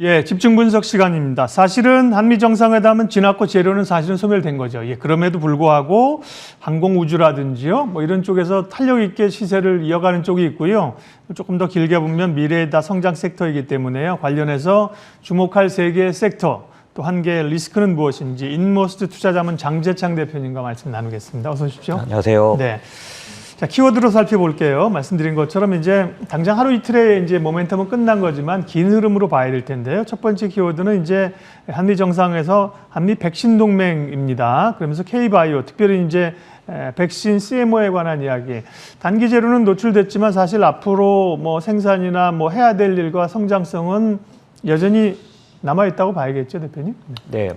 예, 집중 분석 시간입니다. 사실은 한미 정상회담은 지났고 재료는 사실은 소멸된 거죠. 예, 그럼에도 불구하고 항공우주라든지요, 뭐 이런 쪽에서 탄력 있게 시세를 이어가는 쪽이 있고요. 조금 더 길게 보면 미래의 성장 섹터이기 때문에요. 관련해서 주목할 세 개의 섹터, 또 한 개의 리스크는 무엇인지 인머스트 투자자문 장재창 대표님과 말씀 나누겠습니다. 어서 오십시오. 안녕하세요. 네. 자, 키워드로 살펴볼게요. 말씀드린 것처럼 이제 당장 하루 이틀에 이제 모멘텀은 끝난 거지만 긴 흐름으로 봐야 될 텐데요. 첫 번째 키워드는 이제 한미 정상에서 한미 백신 동맹입니다. 그러면서 K-바이오, 특별히 이제 백신 CMO에 관한 이야기. 단기 재료는 노출됐지만 사실 앞으로 뭐 생산이나 뭐 해야 될 일과 성장성은 여전히 남아 있다고 봐야겠죠, 대표님? 네.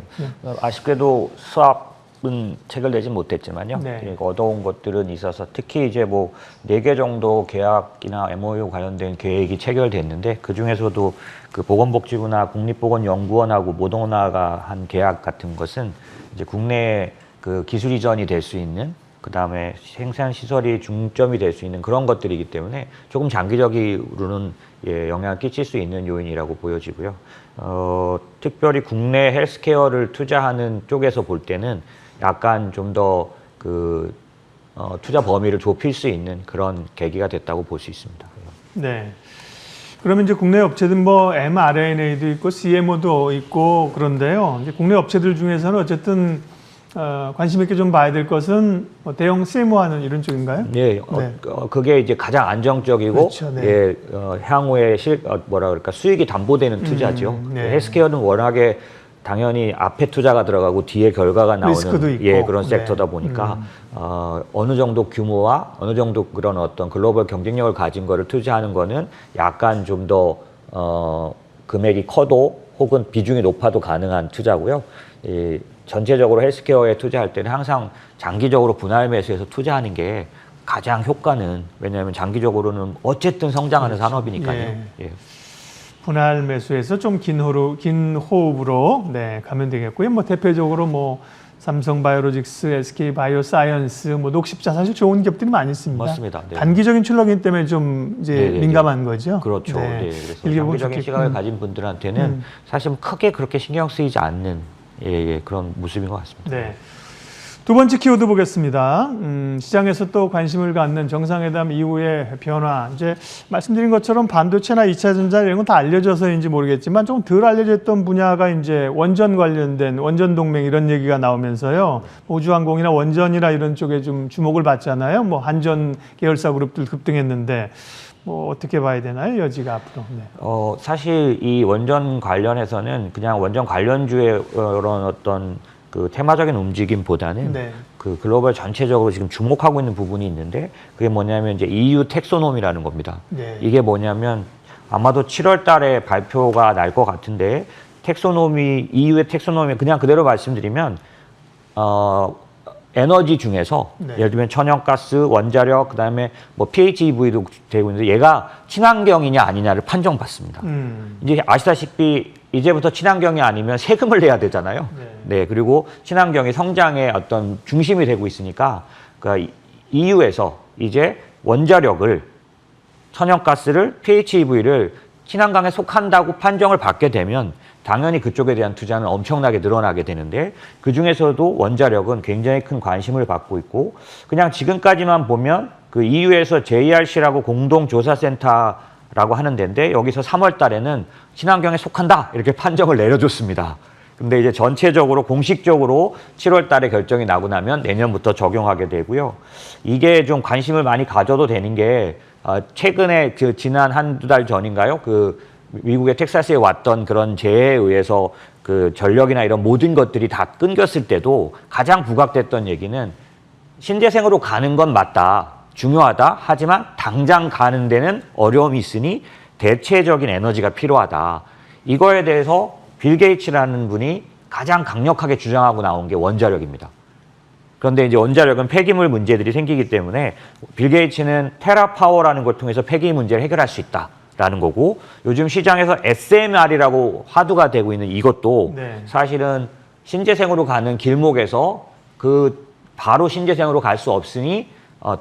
아쉽게도 수합은 체결되지 못했지만요. 네. 얻어온 것들은 있어서 특히 이제 뭐 4개 정도 계약이나 MOU 관련된 계획이 체결됐는데 그 중에서도 그 보건복지부나 국립보건연구원하고 모더나가 한 계약 같은 것은 이제 국내 그 기술 이전이 될 수 있는 그 다음에 생산 시설이 중점이 될 수 있는 그런 것들이기 때문에 조금 장기적으로는 영향을 끼칠 수 있는 요인이라고 보여지고요. 특별히 국내 헬스케어를 투자하는 쪽에서 볼 때는 약간 좀 더 그 투자 범위를 좁힐 수 있는 그런 계기가 됐다고 볼 수 있습니다. 네. 그러면 이제 국내 업체들 뭐 mRNA도 있고 CMO도 있고 그런데요. 이제 국내 업체들 중에서는 어쨌든 관심 있게 좀 봐야 될 것은 뭐 대형 CMO하는 이런 쪽인가요? 네, 그게 이제 가장 안정적이고 그렇죠, 네. 향후에 뭐라 그럴까 수익이 담보되는 투자죠. 네. 헬스케어는 워낙에 당연히 앞에 투자가 들어가고 뒤에 결과가 리스크도 나오는 있고. 그런 섹터다 보니까 어느 정도 규모와 어느 정도 그런 어떤 글로벌 경쟁력을 가진 거를 투자하는 거는 약간 좀 더 금액이 커도 혹은 비중이 높아도 가능한 투자고요. 전체적으로 헬스케어에 투자할 때는 항상 장기적으로 분할 매수해서 투자하는 게 가장 효과는, 왜냐하면 장기적으로는 어쨌든 성장하는 산업이니까요. 예. 분할 매수해서 좀 긴 호흡으로 네, 가면 되겠고요. 뭐 대표적으로 뭐 삼성바이오로직스, SK바이오사이언스, 뭐 녹십자 사실 좋은 기업들이 많이 있습니다. 맞습니다. 네. 단기적인 출렁이 때문에 좀 이제 민감한 거죠. 그렇죠. 네. 그래서 장기적인 시각을 가진 분들한테는 사실 크게 그렇게 신경 쓰이지 않는 그런 모습인 것 같습니다. 네. 두 번째 키워드 보겠습니다. 시장에서 또 관심을 갖는 정상회담 이후의 변화. 이제 말씀드린 것처럼 반도체나 2차 전자 이런 건 다 알려져서인지 모르겠지만 좀 덜 알려졌던 분야가 이제 원전 관련된 원전 동맹 이런 얘기가 나오면서요. 우주항공이나 원전이나 이런 쪽에 좀 주목을 받잖아요. 뭐 한전 계열사 그룹들 급등했는데 뭐 어떻게 봐야 되나요? 여지가 앞으로. 네. 사실 이 원전 관련해서는 그냥 원전 관련주의 그런 어떤 그 테마적인 움직임보다는 네. 그 글로벌 전체적으로 지금 주목하고 있는 부분이 있는데 그게 뭐냐면 이제 EU 텍소노미라는 겁니다. 네. 이게 뭐냐면 아마도 7월 달에 발표가 날 것 같은데 EU의 텍소노미 그냥 그대로 말씀드리면 에너지 중에서 네. 예를 들면 천연가스, 원자력, 그다음에 뭐 PHEV도 되고 있는데 얘가 친환경이냐 아니냐를 판정받습니다. 이제 아시다시피 이제부터 친환경이 아니면 세금을 내야 되잖아요. 네, 그리고 친환경이 성장의 어떤 중심이 되고 있으니까 그러니까 EU에서 이제 원자력을 천연가스를 PHEV를 친환경에 속한다고 판정을 받게 되면 당연히 그쪽에 대한 투자는 엄청나게 늘어나게 되는데 그중에서도 원자력은 굉장히 큰 관심을 받고 있고 그냥 지금까지만 보면 그 EU에서 JRC라고 공동조사센터라고 하는 데인데 여기서 3월 달에는 친환경에 속한다 이렇게 판정을 내려줬습니다. 근데 이제 전체적으로 공식적으로 7월 달에 결정이 나고 나면 내년부터 적용하게 되고요. 이게 좀 관심을 많이 가져도 되는 게 최근에 그 지난 한두 달 전인가요? 그 미국의 텍사스에 왔던 그런 재해에 의해서 그 전력이나 이런 모든 것들이 다 끊겼을 때도 가장 부각됐던 얘기는 신재생으로 가는 건 맞다. 중요하다. 하지만 당장 가는 데는 어려움이 있으니 대체적인 에너지가 필요하다. 이거에 대해서 빌 게이츠라는 분이 가장 강력하게 주장하고 나온 게 원자력입니다. 그런데 이제 원자력은 폐기물 문제들이 생기기 때문에 빌 게이츠는 테라파워라는 걸 통해서 폐기 문제를 해결할 수 있다라는 거고 요즘 시장에서 SMR이라고 화두가 되고 있는 이것도 네. 사실은 신재생으로 가는 길목에서 그 바로 신재생으로 갈 수 없으니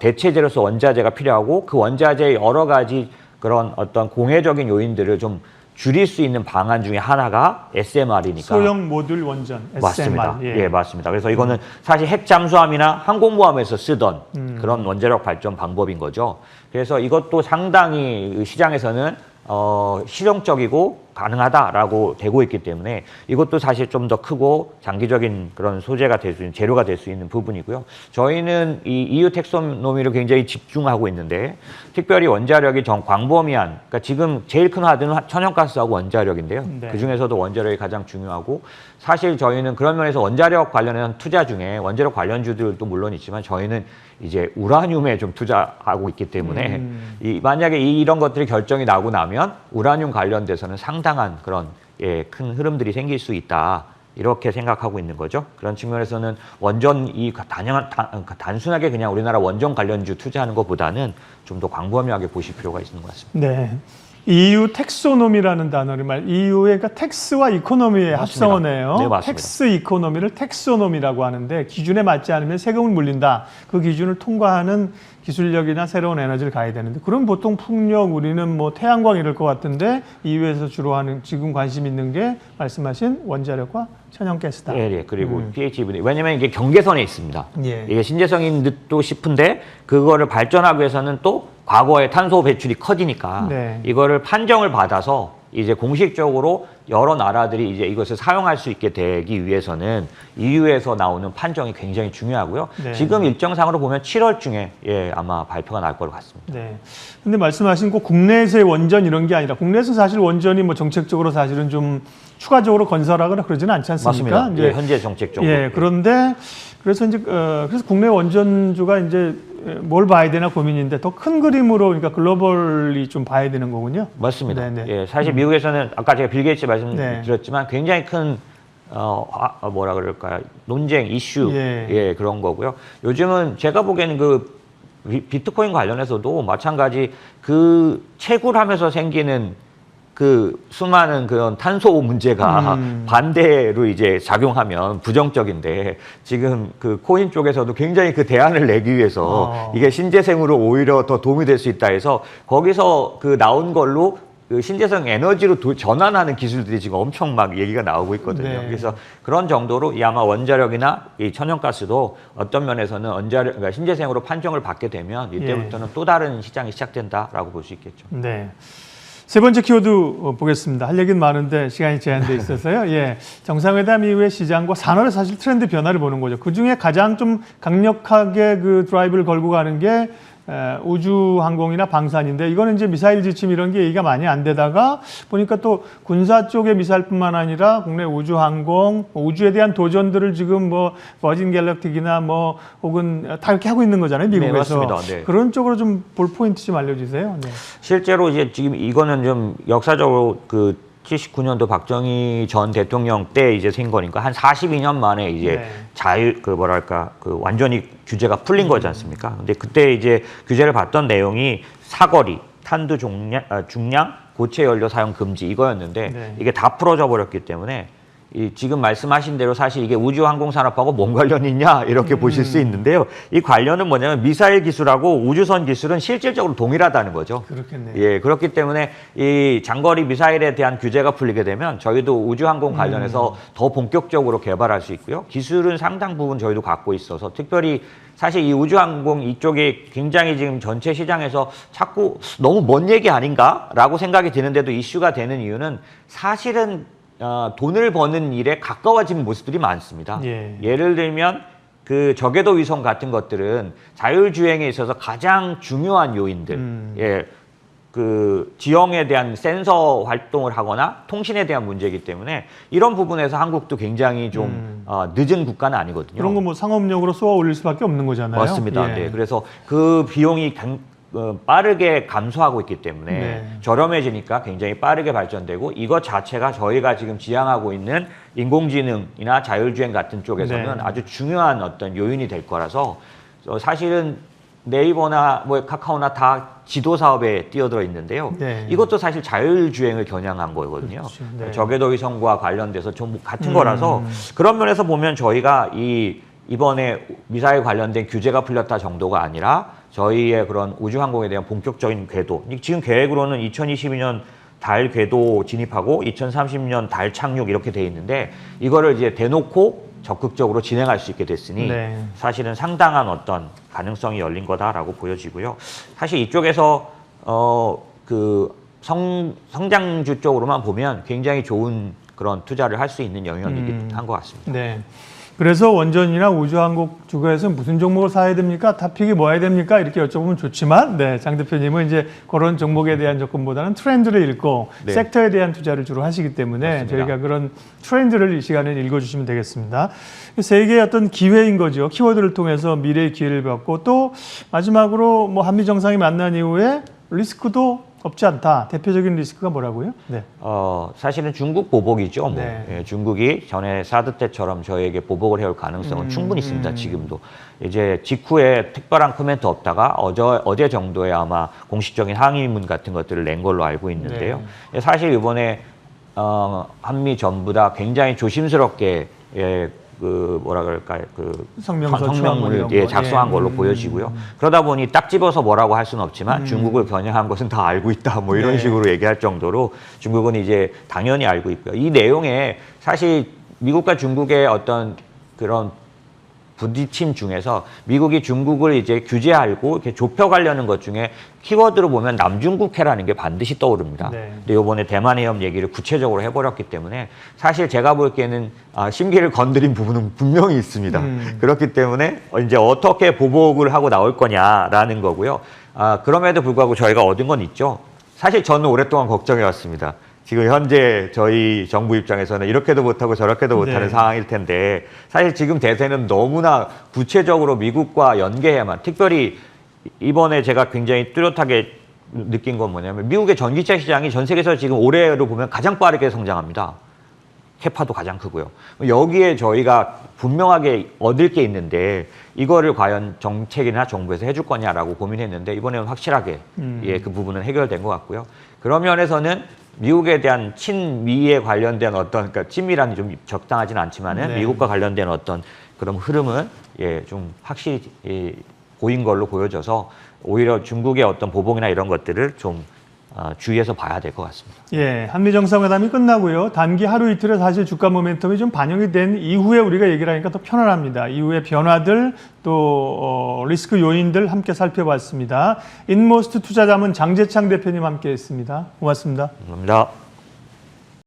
대체제로서 원자재가 필요하고 그 원자재의 여러 가지 그런 어떤 공해적인 요인들을 좀 줄일 수 있는 방안 중에 하나가 SMR이니까. 소형 모듈 원전, SMR. 맞습니다. 예, 맞습니다. 그래서 이거는 사실 핵 잠수함이나 항공모함에서 쓰던 그런 원자력 발전 방법인 거죠. 그래서 이것도 상당히 시장에서는 실용적이고 가능하다라고 되고 있기 때문에 이것도 사실 좀 더 크고 장기적인 그런 소재가 될 수 있는 재료가 될 수 있는 부분이고요. 저희는 이 EU 텍소노미를 굉장히 집중하고 있는데 특별히 원자력이 광범위한 그러니까 지금 제일 큰 화두는 천연가스하고 원자력인데요. 네. 그 중에서도 원자력이 가장 중요하고 사실 저희는 그런 면에서 원자력 관련한 투자 중에 원자력 관련주들도 물론 있지만 저희는 이제 우라늄에 좀 투자하고 있기 때문에 만약에 이런 것들이 결정이 나고 나면 우라늄 관련돼서는 상당한 그런 큰 흐름들이 생길 수 있다. 이렇게 생각하고 있는 거죠. 그런 측면에서는 원전이 단순하게 그냥 우리나라 원전 관련주 투자하는 것보다는 좀 더 광범위하게 보실 필요가 있는 것 같습니다. 네. EU 텍소노미라는 단어를 EU의 그러니까 텍스와 이코노미의 맞습니다. 합성어네요. 네, 맞습니다. 텍스 이코노미를 텍소노미라고 하는데 기준에 맞지 않으면 세금을 물린다. 그 기준을 통과하는 기술력이나 새로운 에너지를 가야 되는데 그럼 보통 풍력 우리는 뭐 태양광 이럴 것 같은데 EU에서 주로 하는 지금 관심 있는 게 말씀하신 원자력과 천연가스다. 예, 예. 그리고 PHEV 왜냐면 이게 경계선에 있습니다. 예. 이게 신재생인 듯도 싶은데 그거를 발전하기 위해서는 또 과거에 탄소 배출이 커지니까 네. 이거를 판정을 받아서 이제 공식적으로 여러 나라들이 이제 이것을 사용할 수 있게 되기 위해서는 EU에서 나오는 판정이 굉장히 중요하고요. 네. 지금 일정상으로 보면 7월중에 아마 발표가 날 것 같습니다. 네. 근데 말씀하신 꼭 국내에서의 원전 이런 게 아니라 국내에서 사실 원전이 뭐 정책적으로 사실은 좀 추가적으로 건설하거나 그러지는 않지 않습니까? 맞습니다. 예, 현재 정책적으로. 예, 그런데 그래서 이제 그래서 국내 원전주가 이제 뭘 봐야 되나 고민인데 더 큰 그림으로 그러니까 글로벌리 좀 봐야 되는 거군요. 맞습니다. 네네. 예, 사실 미국에서는 아까 제가 빌 게이츠 네. 말씀드렸지만 굉장히 큰 뭐라 그럴까요? 논쟁, 이슈 예. 그런 거고요. 요즘은 제가 보기에는 그 비트코인 관련해서도 마찬가지 그 채굴하면서 생기는 그 수많은 그런 탄소 문제가 반대로 이제 작용하면 부정적인데 지금 그 코인 쪽에서도 굉장히 그 대안을 내기 위해서 이게 신재생으로 오히려 더 도움이 될 수 있다 해서 거기서 그 나온 걸로 그 신재생 에너지로 전환하는 기술들이 지금 엄청 막 얘기가 나오고 있거든요. 네. 그래서 그런 정도로 이 아마 원자력이나 이 천연가스도 어떤 면에서는 그러니까 신재생으로 판정을 받게 되면 이때부터는 또 다른 시장이 시작된다라고 볼 수 있겠죠. 네. 세 번째 키워드 보겠습니다. 할 얘기는 많은데 시간이 제한돼 있어서요. 예, 정상회담 이후의 시장과 산업의 사실 트렌드 변화를 보는 거죠. 그 중에 가장 좀 강력하게 그 드라이브를 걸고 가는 게 우주항공이나 방산인데 이거는 이제 미사일 지침 이런 게 얘기가 많이 안 되다가 보니까 또 군사 쪽의 미사일뿐만 아니라 국내 우주항공, 우주에 대한 도전들을 지금 뭐 버진 갤럭틱이나 뭐 혹은 다 이렇게 하고 있는 거잖아요, 미국에서. 네, 맞습니다. 네. 그런 쪽으로 좀 볼 포인트 좀 알려주세요. 네. 실제로 이제 지금 이거는 좀 역사적으로 그 79년도 박정희 전 대통령 때 이제 생긴 거니까 한 42년 만에 이제 그 뭐랄까 그 완전히 규제가 풀린 거지 않습니까? 근데 그때 이제 규제를 봤던 내용이 사거리, 탄두 중량, 고체 연료 사용 금지 이거였는데 이게 다 풀어져 버렸기 때문에 지금 말씀하신 대로 사실 이게 우주항공산업하고 뭔 관련이 있냐 이렇게 보실 수 있는데요. 이 관련은 뭐냐면 미사일 기술하고 우주선 기술은 실질적으로 동일하다는 거죠. 그렇겠네요. 예, 그렇기 때문에 이 장거리 미사일에 대한 규제가 풀리게 되면 저희도 우주항공 관련해서 더 본격적으로 개발할 수 있고요. 기술은 상당 부분 저희도 갖고 있어서 특별히 사실 이 우주항공 이쪽에 굉장히 지금 전체 시장에서 자꾸 너무 먼 얘기 아닌가라고 생각이 드는데도 이슈가 되는 이유는 사실은 돈을 버는 일에 가까워진 모습들이 많습니다. 예를 들면 그 저궤도 위성 같은 것들은 자율주행에 있어서 가장 중요한 요인들, 그 지형에 대한 센서 활동을 하거나 통신에 대한 문제이기 때문에 이런 부분에서 한국도 굉장히 좀 늦은 국가는 아니거든요. 그런 거 뭐 상업용으로 쏘아 올릴 수밖에 없는 거잖아요. 맞습니다. 네, 그래서 그 비용이 빠르게 감소하고 있기 때문에 저렴해지니까 굉장히 빠르게 발전되고 이것 자체가 저희가 지금 지향하고 있는 인공지능이나 자율주행 같은 쪽에서는 아주 중요한 어떤 요인이 될 거라서 사실은 네이버나 뭐 카카오나 다 지도 사업에 뛰어들어 있는데요. 이것도 사실 자율주행을 겨냥한 거거든요. 그렇죠. 저궤도 위성과 관련돼서 좀 같은 거라서 그런 면에서 보면 저희가 이번에 미사일 관련된 규제가 풀렸다 정도가 아니라 저희의 그런 우주항공에 대한 본격적인 궤도 지금 계획으로는 2022년 달 궤도 진입하고 2030년 달 착륙 이렇게 돼 있는데 이거를 이제 대놓고 적극적으로 진행할 수 있게 됐으니 네. 사실은 상당한 어떤 가능성이 열린 거다라고 보여지고요. 사실 이쪽에서 그 성장주 쪽으로만 보면 굉장히 좋은 그런 투자를 할 수 있는 영역이긴 한 것 같습니다. 네. 그래서 원전이나 우주항공 주가에서 무슨 종목을 사야 됩니까? 탑픽이 뭐 해야 됩니까? 이렇게 여쭤보면 좋지만, 네, 장 대표님은 이제 그런 종목에 대한 접근보다는 트렌드를 읽고 네. 섹터에 대한 투자를 주로 하시기 때문에 맞습니다. 저희가 그런 트렌드를 이 시간에 읽어주시면 되겠습니다. 세계의 어떤 기회인 거죠. 키워드를 통해서 미래의 기회를 받고 또 마지막으로 뭐 한미 정상이 만난 이후에 리스크도 없지 않다. 대표적인 리스크가 뭐라고요? 네. 사실은 중국 보복이죠. 뭐. 네. 예, 중국이 전에 사드 때처럼 저에게 보복을 해올 가능성은 충분히 있습니다. 지금도. 이제 직후에 특별한 코멘트 없다가 어제 정도에 아마 공식적인 항의문 같은 것들을 낸 걸로 알고 있는데요. 네. 사실 이번에 한미 전부 다 굉장히 조심스럽게 그 뭐라 그럴까요? 그 성명문을 작성한 걸로 보여지고요. 그러다 보니 딱 집어서 뭐라고 할 수는 없지만 중국을 겨냥한 것은 다 알고 있다. 뭐 이런 네. 식으로 얘기할 정도로 중국은 이제 당연히 알고 있고요. 이 내용에 사실 미국과 중국의 어떤 그런 부딪힘 중에서 미국이 중국을 이제 규제하고 이렇게 좁혀가려는 것 중에 키워드로 보면 남중국해라는 게 반드시 떠오릅니다. 네. 근데 이번에 대만 해협 얘기를 구체적으로 해버렸기 때문에 사실 제가 볼 때는 심기를 건드린 부분은 분명히 있습니다. 그렇기 때문에 이제 어떻게 보복을 하고 나올 거냐라는 거고요. 그럼에도 불구하고 저희가 얻은 건 있죠. 사실 저는 오랫동안 걱정해 왔습니다. 지금 현재 저희 정부 입장에서는 이렇게도 못하고 저렇게도 못하는 네. 상황일 텐데 사실 지금 대세는 너무나 구체적으로 미국과 연계해야만, 특별히 이번에 제가 굉장히 뚜렷하게 느낀 건 뭐냐면 미국의 전기차 시장이 전 세계에서 지금 올해로 보면 가장 빠르게 성장합니다. 캐파도 가장 크고요. 여기에 저희가 분명하게 얻을 게 있는데 이거를 과연 정책이나 정부에서 해줄 거냐라고 고민했는데 이번에는 확실하게 그 부분은 해결된 것 같고요. 그런 면에서는 미국에 대한 친미에 관련된 어떤, 그러니까 친미라는 좀 적당하지는 않지만은 네. 미국과 관련된 어떤 그런 흐름은 좀 확실히 보인 걸로 보여져서 오히려 중국의 어떤 보복이나 이런 것들을 좀 주의해서 봐야 될 것 같습니다. 예, 한미 정상회담이 끝나고요. 단기 하루 이틀에 사실 주가 모멘텀이 좀 반영이 된 이후에 우리가 얘기를 하니까 더 편안합니다. 이후에 변화들 또 리스크 요인들 함께 살펴봤습니다. 인모스트 투자자문 장재창 대표님 함께했습니다. 고맙습니다. 감사합니다.